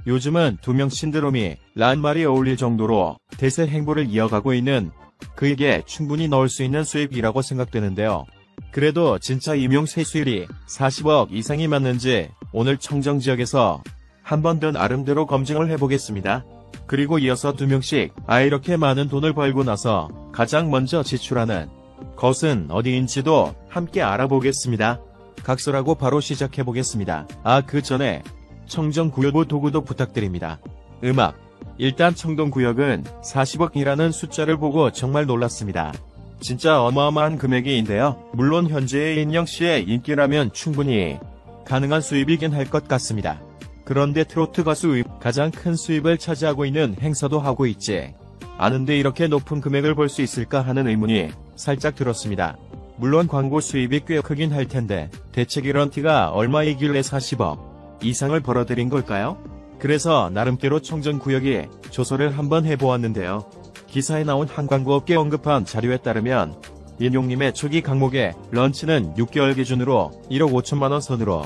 요즘은 두명 신드롬이 란 말이 어울릴 정도로 대세 행보를 이어가고 있는 그에게 충분히 넣을 수 있는 수입이라고 생각되는데요. 그래도 진짜 임용 세수율이 40억 이상이 맞는지 오늘 청정지역에서 한 번 더 나름대로 검증을 해보겠습니다. 그리고 이어서 2명씩 이렇게 많은 돈을 벌고 나서 가장 먼저 지출하는 것은 어디인지도 함께 알아보겠습니다. 각설하고 바로 시작해보겠습니다. 그 전에 청정구역부 도구도 부탁드립니다. 음악. 일단 청동구역은 40억이라는 숫자를 보고 정말 놀랐습니다. 진짜 어마어마한 금액인데요. 물론 현재의 인영씨의 인기라면 충분히 가능한 수입이긴 할 것 같습니다. 그런데 트로트 가수의 가장 큰 수입을 차지하고 있는 행사도 하고 있지 않은데 이렇게 높은 금액을 벌 수 있을까 하는 의문이 살짝 들었습니다. 물론 광고 수입이 꽤 크긴 할 텐데 대체 개런티가 얼마이길래 40억 이상을 벌어들인 걸까요? 그래서 나름대로 청정구역이 조사를 한번 해보았는데요. 기사에 나온 한 광고업계 언급한 자료에 따르면 인용님의 초기 강목의 런치는 6개월 기준으로 1억 5천만원 선으로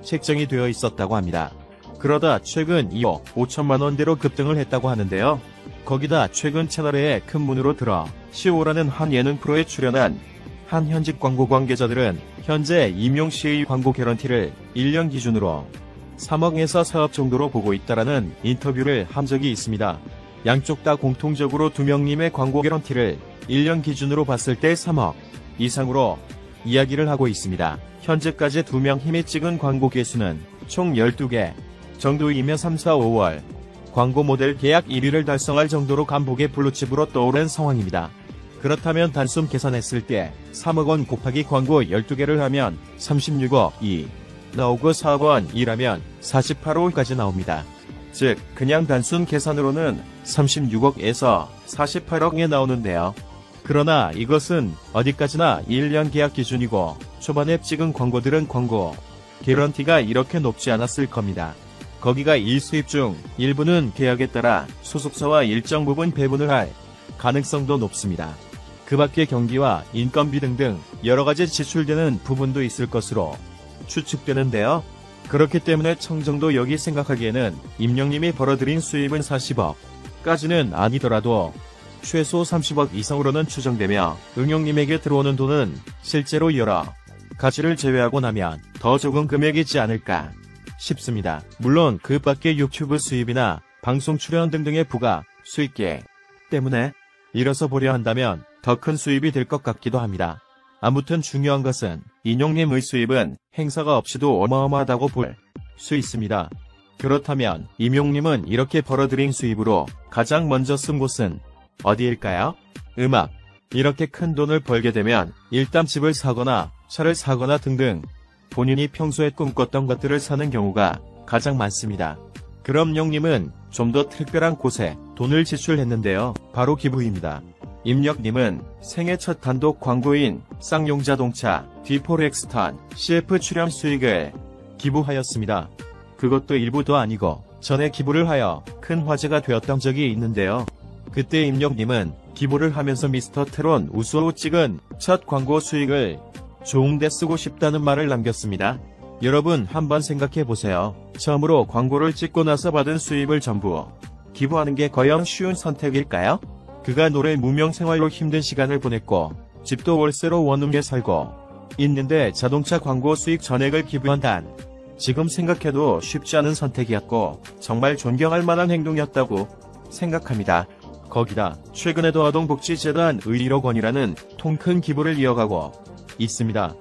책정이 되어 있었다고 합니다. 그러다 최근 2억 5천만원대로 급등을 했다고 하는데요. 거기다 최근 채널에 큰 문으로 들어 시오라는 한 예능 프로에 출연한 한 현직 광고 관계자들은 현재 임용씨의 광고 개런티를 1년 기준으로 3억에서 4억 정도로 보고 있다라는 인터뷰를 한 적이 있습니다. 양쪽 다 공통적으로 2명님의 광고 개런티를 1년 기준으로 봤을 때 3억 이상으로 이야기를 하고 있습니다. 현재까지 2명 힘이 찍은 광고 개수는 총 12개 정도이며 3, 4, 5월 광고 모델 계약 1위를 달성할 정도로 감독의 블루칩으로 떠오른 상황입니다. 그렇다면 단순 계산했을 때 3억 원 곱하기 광고 12개를 하면 36억이 나오고 4억 원이라면 48억까지 나옵니다. 즉 그냥 단순 계산으로는 36억에서 48억에 나오는데요. 그러나 이것은 어디까지나 1년 계약 기준이고 초반에 찍은 광고들은 광고 개런티가 이렇게 높지 않았을 겁니다. 거기가 일수입 중 일부는 계약에 따라 소속사와 일정 부분 배분을 할 가능성도 높습니다. 그 밖에 경비와 인건비 등등 여러가지 지출되는 부분도 있을 것으로 추측되는데요. 그렇기 때문에 청정도 여기 생각하기에는 임영님이 벌어들인 수입은 40억까지는 아니더라도 최소 30억 이상으로는 추정되며 응용님에게 들어오는 돈은 실제로 여러 가지를 제외하고 나면 더 적은 금액이지 않을까 싶습니다. 물론 그 밖에 유튜브 수입이나 방송 출연 등등의 부가 수익계 때문에 이뤄서 보려 한다면 더 큰 수입이 될 것 같기도 합니다. 아무튼 중요한 것은 인용님의 수입은 행사가 없이도 어마어마하다고 볼 수 있습니다. 그렇다면 임용님은 이렇게 벌어들인 수입으로 가장 먼저 쓴 곳은 어디일까요? 음악. 이렇게 큰 돈을 벌게 되면 일단 집을 사거나 차를 사거나 등등 본인이 평소에 꿈꿨던 것들을 사는 경우가 가장 많습니다. 그럼 용님은 좀 더 특별한 곳에 돈을 지출했는데요. 바로 기부입니다. 임력님은 생애 첫 단독 광고인 쌍용자동차 D4렉스턴 CF 출연 수익을 기부하였습니다. 그것도 일부도 아니고 전에 기부를 하여 큰 화제가 되었던 적이 있는데요. 그때 임력님은 기부를 하면서 미스터 트론 우수호 찍은 첫 광고 수익을 좋은데 쓰고 싶다는 말을 남겼습니다. 여러분 한번 생각해보세요. 처음으로 광고를 찍고 나서 받은 수입을 전부 기부하는 게 과연 쉬운 선택일까요? 그가 노래 무명 생활로 힘든 시간을 보냈고 집도 월세로 원룸에 살고 있는데 자동차 광고 수익 전액을 기부한단 지금 생각해도 쉽지 않은 선택이었고 정말 존경할 만한 행동이었다고 생각합니다. 거기다 최근에도 아동복지재단 의 1억 원이라는 통 큰 기부를 이어가고 있습니다.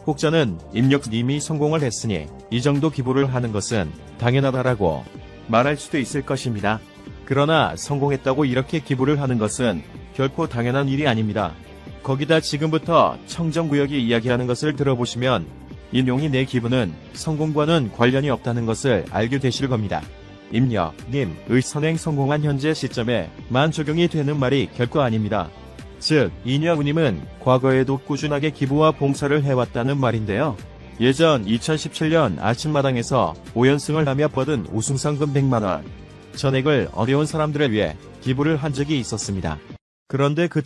혹자는 임력님이 성공을 했으니 이 정도 기부를 하는 것은 당연하다라고 말할 수도 있을 것입니다. 그러나 성공했다고 이렇게 기부를 하는 것은 결코 당연한 일이 아닙니다. 거기다 지금부터 청정구역이 이야기하는 것을 들어보시면 인용이 내 기부는 성공과는 관련이 없다는 것을 알게 되실 겁니다. 임력님의 선행 성공한 현재 시점에만 적용이 되는 말이 결코 아닙니다. 즉 인여우님은 과거에도 꾸준하게 기부와 봉사를 해왔다는 말인데요. 예전 2017년 아침마당에서 5연승을 하며 받은 우승상금 100만원 전액을 어려운 사람들을 위해 기부를 한 적이 있었습니다. 그런데 그